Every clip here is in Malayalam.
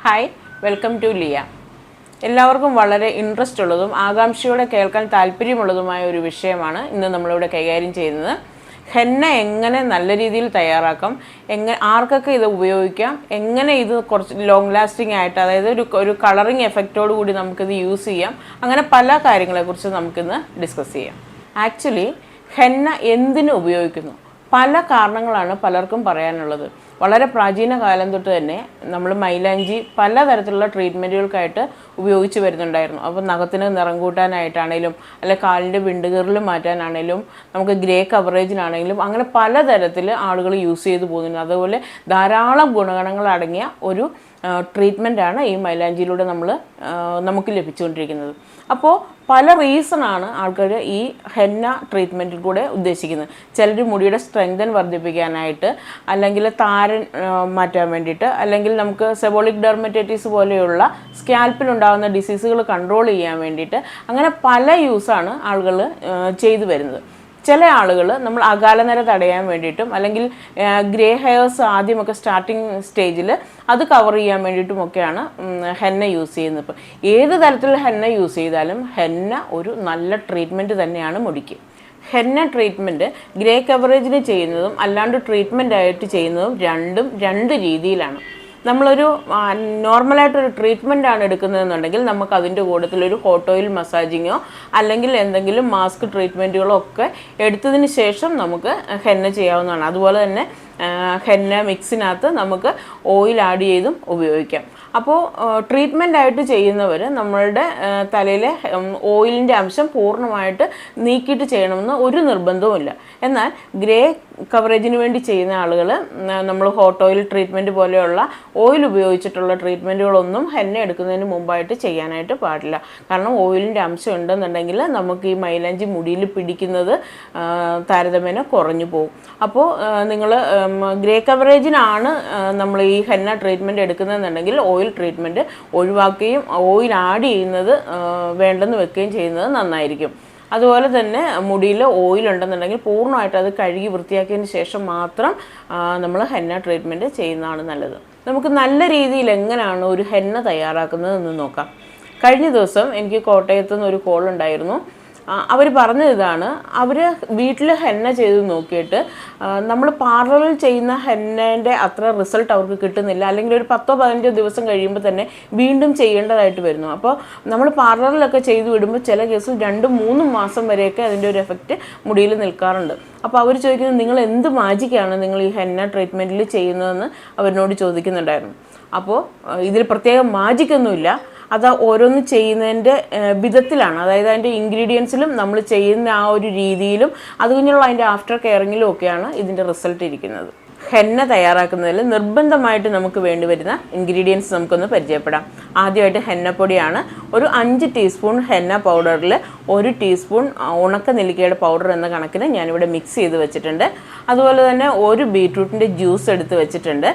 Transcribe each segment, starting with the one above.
Hi, welcome to Liya. എല്ലാവർക്കും വളരെ ഇൻട്രസ്റ്റ് ഉള്ളതും ആകാംക്ഷയോടെ കേൾക്കാൻ താല്പര്യമുള്ളതുമായ ഒരു വിഷയമാണ് ഇന്ന് നമ്മളിവിടെ കൈകാര്യം ചെയ്യുന്നത്. ഹെന്ന എങ്ങനെ നല്ല രീതിയിൽ തയ്യാറാക്കാം, ആർക്കൊക്കെ ഇത് ഉപയോഗിക്കാം, എങ്ങനെ ഇത് കുറച്ച് ലോങ് ലാസ്റ്റിംഗ് ആയിട്ട്, അതായത് ഒരു കളറിങ് എഫക്റ്റോട് കൂടി നമുക്കിത് യൂസ് ചെയ്യാം, അങ്ങനെ പല കാര്യങ്ങളെക്കുറിച്ച് നമുക്കിന്ന് ഡിസ്കസ് ചെയ്യാം. ആക്ച്വലി ഹെന്ന എന്തിനു ഉപയോഗിക്കുന്നു? പല കാരണങ്ങളാണ് പലർക്കും പറയാനുള്ളത്. വളരെ പ്രാചീന കാലം തൊട്ട് തന്നെ നമ്മൾ മൈലാഞ്ചി പലതരത്തിലുള്ള ട്രീറ്റ്മെൻറ്റുകൾക്കായിട്ട് ഉപയോഗിച്ച് വരുന്നുണ്ടായിരുന്നു. അപ്പോൾ നഖത്തിന് നിറം കൂട്ടാനായിട്ടാണേലും, അല്ലെ കാലിൻ്റെ വിണ്ടുകീറൽ മാറ്റാനാണേലും, നമുക്ക് ഗ്രേ കവറേജിനാണെങ്കിലും, അങ്ങനെ പലതരത്തിൽ ആളുകൾ യൂസ് ചെയ്ത് പോകുന്നുണ്ട്. അതുപോലെ ധാരാളം ഗുണഗണങ്ങൾ അടങ്ങിയ ഒരു ട്രീറ്റ്മെൻറ്റാണ് ഈ മൈലാഞ്ചിയിലൂടെ നമുക്ക് ലഭിച്ചുകൊണ്ടിരിക്കുന്നത്. അപ്പോൾ പല റീസണാണ് ആൾക്കാർ ഈ ഹെന്ന ട്രീറ്റ്മെൻറ്റിൽ കൂടെ ഉദ്ദേശിക്കുന്നത്. ചിലർ മുടിയുടെ സ്ട്രെങ്തൻ വർദ്ധിപ്പിക്കാനായിട്ട്, അല്ലെങ്കിൽ താരൻ മാറ്റാൻ വേണ്ടിയിട്ട്, അല്ലെങ്കിൽ നമുക്ക് സെബോളിക് ഡെർമറ്റൈറ്റിസ് പോലെയുള്ള സ്കാൽപ്പിലുണ്ടാകുന്ന ഡിസീസുകൾ കൺട്രോൾ ചെയ്യാൻ വേണ്ടിയിട്ട്, അങ്ങനെ പല യൂസാണ് ആളുകൾ ചെയ്തു വരുന്നത്. ചില ആളുകൾ നമ്മൾ അകാലനര തടയാൻ വേണ്ടിയിട്ടും, അല്ലെങ്കിൽ ഗ്രേ ഹെയർസ് ആദ്യമൊക്കെ സ്റ്റാർട്ടിങ് സ്റ്റേജിൽ അത് കവർ ചെയ്യാൻ വേണ്ടിയിട്ടുമൊക്കെയാണ് ഹെന്ന യൂസ് ചെയ്യുന്നത്. ഇപ്പോൾ ഏത് തരത്തിൽ ഹെന്ന യൂസ് ചെയ്താലും ഹെന്ന ഒരു നല്ല ട്രീറ്റ്മെൻറ്റ് തന്നെയാണ് മുടിക്ക്. ഹെന്ന ട്രീറ്റ്മെൻറ്റ് ഗ്രേ കവറേജിന് ചെയ്യുന്നതും അല്ലാണ്ട് ട്രീറ്റ്മെൻ്റ് ആയിട്ട് ചെയ്യുന്നതും രണ്ട് രീതിയിലാണ്. നമ്മളൊരു നോർമലായിട്ടൊരു ട്രീറ്റ്മെൻറ്റാണ് എടുക്കുന്നതെന്നുണ്ടെങ്കിൽ നമുക്ക് അതിൻ്റെ കൂട്ടത്തിലൊരു ഹോട്ട് ഓയിൽ മസാജിങ്ങോ അല്ലെങ്കിൽ എന്തെങ്കിലും മാസ്ക് ട്രീറ്റ്മെൻറ്റുകളോ ഒക്കെ എടുത്തതിന് ശേഷം നമുക്ക് ഹെന്ന ചെയ്യാവുന്നതാണ്. അതുപോലെ തന്നെ ഹെന്ന മിക്സിനകത്ത് നമുക്ക് ഓയിൽ ആഡ് ചെയ്തും ഉപയോഗിക്കാം. അപ്പോൾ ട്രീറ്റ്മെൻറ്റായിട്ട് ചെയ്യുന്നവർ നമ്മളുടെ തലയിലെ ഓയിലിൻ്റെ അംശം പൂർണ്ണമായിട്ട് നീക്കിയിട്ട് ചെയ്യണമെന്ന് ഒരു നിർബന്ധവുമില്ല. എന്നാൽ ഗ്രേ കവറേജിന് വേണ്ടി ചെയ്യുന്ന ആളുകൾ നമ്മൾ ഹോട്ട് ഓയിൽ ട്രീറ്റ്മെൻറ്റ് പോലെയുള്ള ഓയിൽ ഉപയോഗിച്ചിട്ടുള്ള ട്രീറ്റ്മെൻറ്റുകളൊന്നും ഹെന്ന എടുക്കുന്നതിന് മുമ്പായിട്ട് ചെയ്യാനായിട്ട് പാടില്ല. കാരണം ഓയിലിൻ്റെ അംശം ഉണ്ടെന്നുണ്ടെങ്കിൽ നമുക്ക് ഈ മൈലാഞ്ചി മുടിയിൽ പിടിക്കുന്നത് താരതമ്യേന കുറഞ്ഞു പോകും. അപ്പോൾ നിങ്ങൾ ഗ്രേ കവറേജിനാണ് നമ്മൾ ഈ ഹെന്ന ട്രീറ്റ്മെൻറ്റ് എടുക്കുന്നതെന്നുണ്ടെങ്കിൽ ഓയിൽ ട്രീറ്റ്മെൻറ്റ് ഒഴിവാക്കുകയും ഓയിൽ ആഡ് ചെയ്യുന്നത് വേണ്ടെന്ന് വെക്കുകയും ചെയ്യുന്നത് നന്നായിരിക്കും. അതുപോലെ തന്നെ മുടിയിൽ ഓയിൽ ഉണ്ടെന്നുണ്ടെങ്കിൽ പൂർണ്ണമായിട്ട് അത് കഴുകി വൃത്തിയാക്കിയതിന് ശേഷം മാത്രം നമ്മൾ ഹെന്ന ട്രീറ്റ്മെൻറ്റ് ചെയ്യുന്നതാണ് നല്ലത്. നമുക്ക് നല്ല രീതിയിൽ എങ്ങനെയാണ് ഒരു ഹെന്ന തയ്യാറാക്കുന്നതെന്ന് നോക്കാം. കഴിഞ്ഞ ദിവസം എനിക്ക് കോട്ടയത്ത് നിന്ന് ഒരു കോൾ ഉണ്ടായിരുന്നു. അവർ പറഞ്ഞത് ഇതാണ്: അവർ വീട്ടിൽ ഹെന്ന ചെയ്ത് നോക്കിയിട്ട് നമ്മൾ പാർലറിൽ ചെയ്യുന്ന ഹെന്നേൻ്റെ അത്ര റിസൾട്ട് അവർക്ക് കിട്ടുന്നില്ല, അല്ലെങ്കിൽ ഒരു 10-15 ദിവസം കഴിയുമ്പോൾ തന്നെ വീണ്ടും ചെയ്യേണ്ടതായിട്ട് വരുന്നു. അപ്പോൾ നമ്മൾ പാർലറിലൊക്കെ ചെയ്ത് വിടുമ്പോൾ ചില കേസിൽ 2-3 മാസം വരെയൊക്കെ അതിൻ്റെ ഒരു എഫക്റ്റ് മുടിയിൽ നിൽക്കാറുണ്ട്. അപ്പോൾ അവർ ചോദിക്കുന്നത്, നിങ്ങൾ എന്ത് മാജിക്കാണ് നിങ്ങൾ ഈ ഹെന്ന ട്രീറ്റ്മെൻറ്റിൽ ചെയ്യുന്നതെന്ന് അവരോട് ചോദിക്കുന്നുണ്ടായിരുന്നു. അപ്പോൾ ഇതിൽ പ്രത്യേകം മാജിക്കൊന്നുമില്ല, അത് ഓരോന്ന് ചെയ്യുന്നതിൻ്റെ വിധത്തിലാണ്. അതായത് അതിൻ്റെ ഇൻഗ്രീഡിയൻസിലും നമ്മൾ ചെയ്യുന്ന ആ ഒരു രീതിയിലും അത് കഴിഞ്ഞുള്ള അതിൻ്റെ ആഫ്റ്റർ കെയറിങ്ങിലും ഒക്കെയാണ് ഇതിൻ്റെ റിസൾട്ട് ഇരിക്കുന്നത്. ഹെന്ന തയ്യാറാക്കുന്നതിൽ നിർബന്ധമായിട്ട് നമുക്ക് വേണ്ടി വരുന്ന ഇൻഗ്രീഡിയൻസ് നമുക്കൊന്ന് പരിചയപ്പെടാം. ആദ്യമായിട്ട് ഹെന്നപ്പൊടിയാണ്. ഒരു 5 ടീസ്പൂൺ ഹെന്ന പൗഡറിൽ 1 ടീസ്പൂൺ ഉണക്ക നെല്ലിക്കയുടെ പൗഡർ എന്ന കണക്കിന് ഞാനിവിടെ മിക്സ് ചെയ്ത് വെച്ചിട്ടുണ്ട്. അതുപോലെ തന്നെ 1 ബീട്രൂട്ടിൻ്റെ ജ്യൂസ് എടുത്ത് വെച്ചിട്ടുണ്ട്.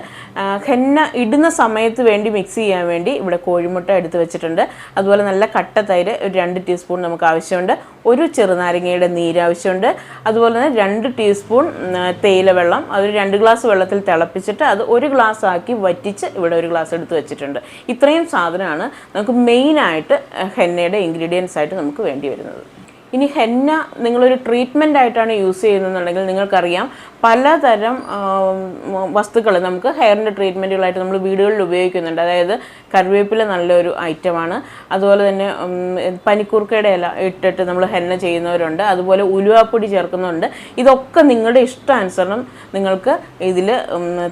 ഹെന്ന ഇടുന്ന സമയത്ത് വേണ്ടി മിക്സ് ചെയ്യാൻ വേണ്ടി ഇവിടെ കോഴിമുട്ട എടുത്ത് വെച്ചിട്ടുണ്ട്. അതുപോലെ നല്ല കട്ട തൈര് ഒരു 2 ടീസ്പൂൺ നമുക്ക് ആവശ്യമുണ്ട്. 1 ചെറുനാരങ്ങയുടെ നീര് ആവശ്യമുണ്ട്. അതുപോലെ തന്നെ 2 ടീസ്പൂൺ തേയില വെള്ളം, അതൊരു 2 ഗ്ലാസ് വെള്ളത്തിൽ തിളപ്പിച്ചിട്ട് അത് 1 ഗ്ലാസ് ആക്കി വറ്റിച്ച് ഇവിടെ 1 ഗ്ലാസ് എടുത്ത് വെച്ചിട്ടുണ്ട്. ഇത്രയും സാധനമാണ് നമുക്ക് മെയിനായിട്ട് ഹെന്നയുടെ ഇൻഗ്രീഡിയൻസ് ആയിട്ട് നമുക്ക് വേണ്ടി വരുന്നത്. ഇനി ഹെന്ന നിങ്ങളൊരു ട്രീറ്റ്മെൻ്റ് ആയിട്ടാണ് യൂസ് ചെയ്യുന്നതെന്നുണ്ടെങ്കിൽ നിങ്ങൾക്കറിയാം പലതരം വസ്തുക്കൾ നമുക്ക് ഹെയറിൻ്റെ ട്രീറ്റ്മെൻറ്റുകളായിട്ട് നമ്മൾ വീടുകളിൽ ഉപയോഗിക്കുന്നുണ്ട്. അതായത് കറിവേപ്പില നല്ലൊരു ഐറ്റമാണ്. അതുപോലെ തന്നെ പനിക്കൂർക്കയുടെ ഇല ഇട്ടിട്ട് നമ്മൾ ഹെന്ന ചെയ്യുന്നവരുണ്ട്. അതുപോലെ ഉലുവാപ്പൊടി ചേർക്കുന്നുണ്ട്. ഇതൊക്കെ നിങ്ങളുടെ ഇഷ്ടാനുസരണം നിങ്ങൾക്ക് ഇതിൽ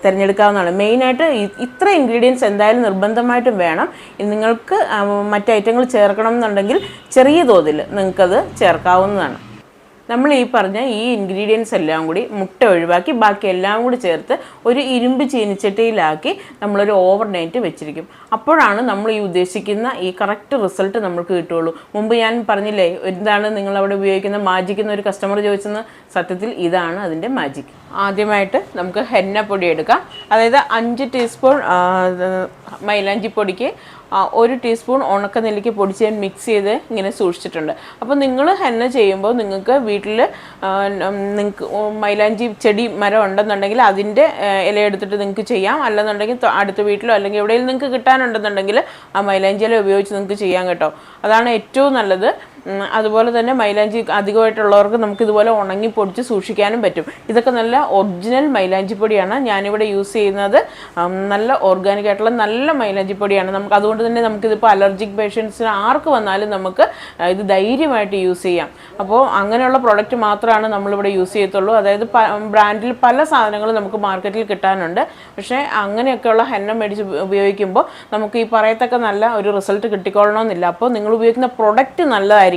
തിരഞ്ഞെടുക്കാവുന്നതാണ്. മെയിനായിട്ട് ഇത്ര ഇൻഗ്രീഡിയൻസ് എന്തായാലും നിർബന്ധമായിട്ടും വേണം. നിങ്ങൾക്ക് മറ്റ് ഐറ്റങ്ങൾ ചേർക്കണം എന്നുണ്ടെങ്കിൽ ചെറിയ തോതിൽ നിങ്ങൾക്കത് ചേർക്കാവുന്നതാണ്. നമ്മൾ ഈ പറഞ്ഞ ഈ ഇൻഗ്രീഡിയൻസ് എല്ലാം കൂടി മുട്ട ഒഴിവാക്കി ബാക്കി എല്ലാം കൂടി ചേർത്ത് ഒരു ഇരുമ്പ് ചീനിച്ചട്ടിയിലാക്കി നമ്മളൊരു ഓവർനൈറ്റ് വെച്ചിരിക്കും. അപ്പോഴാണ് നമ്മൾ ഈ ഉദ്ദേശിക്കുന്ന ഈ കറക്റ്റ് റിസൾട്ട് നമുക്ക് കിട്ടുകയുള്ളൂ. മുമ്പ് ഞാൻ പറഞ്ഞില്ലേ എന്താണ് നിങ്ങളവിടെ ഉപയോഗിക്കുന്ന മാജിക് എന്നൊരു കസ്റ്റമർ ചോദിച്ചെന്ന്. സത്യത്തിൽ ഇതാണ് അതിൻ്റെ മാജിക്. ആദ്യമായിട്ട് നമുക്ക് ഹെന്ന പൊടി എടുക്കാം. അതായത് 5 ടീസ്പൂൺ മൈലാഞ്ചി പൊടിക്ക് 1 ടീസ്പൂൺ ഉണക്കനെല്ലിക്ക പൊടിച്ച് ഞാൻ മിക്സ് ചെയ്ത് ഇങ്ങനെ സൂക്ഷിച്ചിട്ടുണ്ട്. അപ്പോൾ നിങ്ങൾ ഹെന്ന ചെയ്യുമ്പോൾ നിങ്ങൾക്ക് വീട്ടിൽ നിങ്ങൾക്ക് മൈലാഞ്ചി ചെടി മരം ഉണ്ടെന്നുണ്ടെങ്കിൽ അതിൻ്റെ ഇല എടുത്തിട്ട് നിങ്ങൾക്ക് ചെയ്യാം. അല്ലെന്നുണ്ടെങ്കിൽ അടുത്ത വീട്ടിലോ അല്ലെങ്കിൽ എവിടെയെങ്കിലും നിങ്ങൾക്ക് കിട്ടാനുണ്ടെന്നുണ്ടെങ്കിൽ ആ മൈലാഞ്ചി ഇല ഉപയോഗിച്ച് നിങ്ങൾക്ക് ചെയ്യാം കേട്ടോ. അതാണ് ഏറ്റവും നല്ലത്. അതുപോലെ തന്നെ മൈലാഞ്ചി അധികമായിട്ടുള്ളവർക്ക് നമുക്കിതുപോലെ ഉണങ്ങി പൊടിച്ച് സൂക്ഷിക്കാനും പറ്റും. ഇതൊക്കെ നല്ല ഒറിജിനൽ മൈലാഞ്ചി പൊടിയാണ്. ഞാനിവിടെ യൂസ് ചെയ്യുന്നത് നല്ല ഓർഗാനിക് ആയിട്ടുള്ള നല്ല മൈലാഞ്ചി പൊടിയാണ്. നമുക്ക് അതുകൊണ്ട് തന്നെ നമുക്കിതിപ്പോൾ അലർജിക് പേഷ്യൻസിന് ആർക്ക് വന്നാലും നമുക്ക് ഇത് ധൈര്യമായിട്ട് യൂസ് ചെയ്യാം. അപ്പോൾ അങ്ങനെയുള്ള പ്രോഡക്റ്റ് മാത്രമാണ് നമ്മളിവിടെ യൂസ് ചെയ്യത്തുള്ളൂ. അതായത് ബ്രാൻഡിൽ പല സാധനങ്ങളും നമുക്ക് മാർക്കറ്റിൽ കിട്ടാനുണ്ട്. പക്ഷേ അങ്ങനെയൊക്കെയുള്ള ഹെന്ന മേടിച്ച് ഉപയോഗിക്കുമ്പോൾ നമുക്ക് ഈ പറയത്തക്ക നല്ല ഒരു റിസൾട്ട് കിട്ടിക്കൊള്ളണമെന്നില്ല. അപ്പോൾ നിങ്ങൾ ഉപയോഗിക്കുന്ന പ്രൊഡക്റ്റ് നല്ലതായിരിക്കും.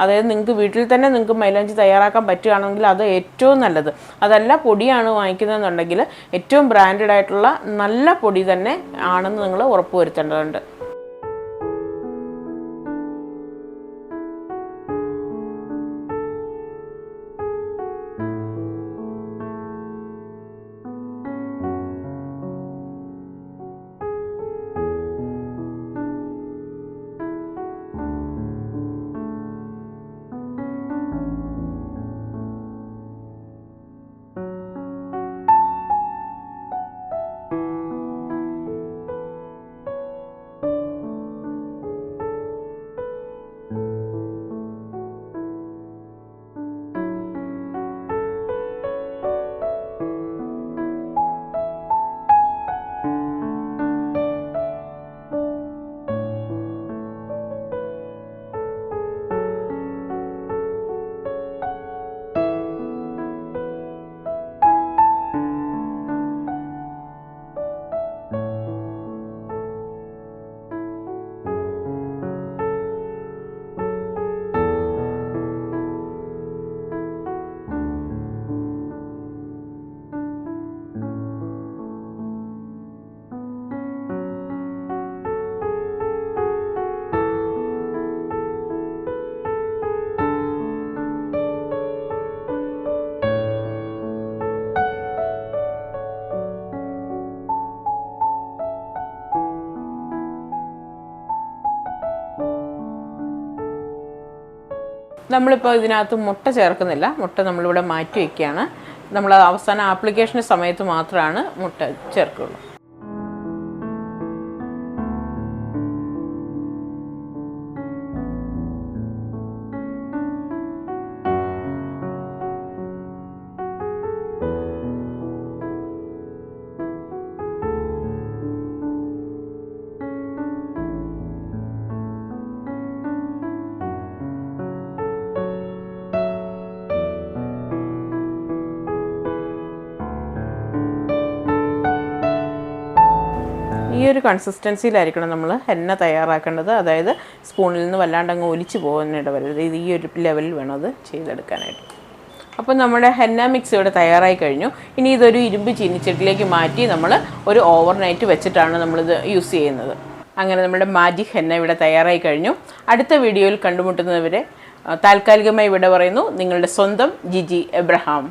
അതായത് നിങ്ങൾക്ക് വീട്ടിൽ തന്നെ നിങ്ങൾക്ക് മൈലാഞ്ചി തയ്യാറാക്കാൻ പറ്റുകയാണെങ്കിൽ അത് ഏറ്റവും നല്ലത്. അതല്ല പൊടിയാണ് വാങ്ങിക്കുന്നതെന്നുണ്ടെങ്കിൽ ഏറ്റവും ബ്രാൻഡഡ് ആയിട്ടുള്ള നല്ല പൊടി തന്നെ ആണെന്ന് നിങ്ങൾ ഉറപ്പുവരുത്തേണ്ടതുണ്ട്. നമ്മളിപ്പോൾ ഇതിനകത്ത് മുട്ട ചേർക്കുന്നില്ല. മുട്ട നമ്മളിവിടെ മാറ്റി വയ്ക്കുകയാണ്. നമ്മൾ അവസാന ആപ്ലിക്കേഷൻ സമയത്ത് മാത്രമാണ് മുട്ട ചേർക്കുള്ളൂ. ഈ ഒരു കൺസിസ്റ്റൻസിയിലായിരിക്കണം നമ്മൾ ഹെന്ന തയ്യാറാക്കേണ്ടത്. അതായത് സ്പൂണിൽ നിന്ന് വല്ലാണ്ട് അങ്ങ് ഒലിച്ച് പോകാനിട വരരുത്. ഇത് ഈ ഒരു ലെവലിൽ വേണം അത് ചെയ്തെടുക്കാനായിട്ട്. അപ്പോൾ നമ്മുടെ ഹെന്ന മിക്സ് ഇവിടെ തയ്യാറായി കഴിഞ്ഞു. ഇനി ഇതൊരു ഇരുമ്പ് ചീനിച്ചട്ടിലേക്ക് മാറ്റി നമ്മൾ ഒരു ഓവർനൈറ്റ് വെച്ചിട്ടാണ് നമ്മളിത് യൂസ് ചെയ്യുന്നത്. അങ്ങനെ നമ്മുടെ മാജിക് ഹെന്ന ഇവിടെ തയ്യാറായി കഴിഞ്ഞു. അടുത്ത വീഡിയോയിൽ കണ്ടുമുട്ടുന്നവരെ താൽക്കാലികമായി ഇവിടെ പറയുന്നു, നിങ്ങളുടെ സ്വന്തം ജിജി എബ്രഹാം.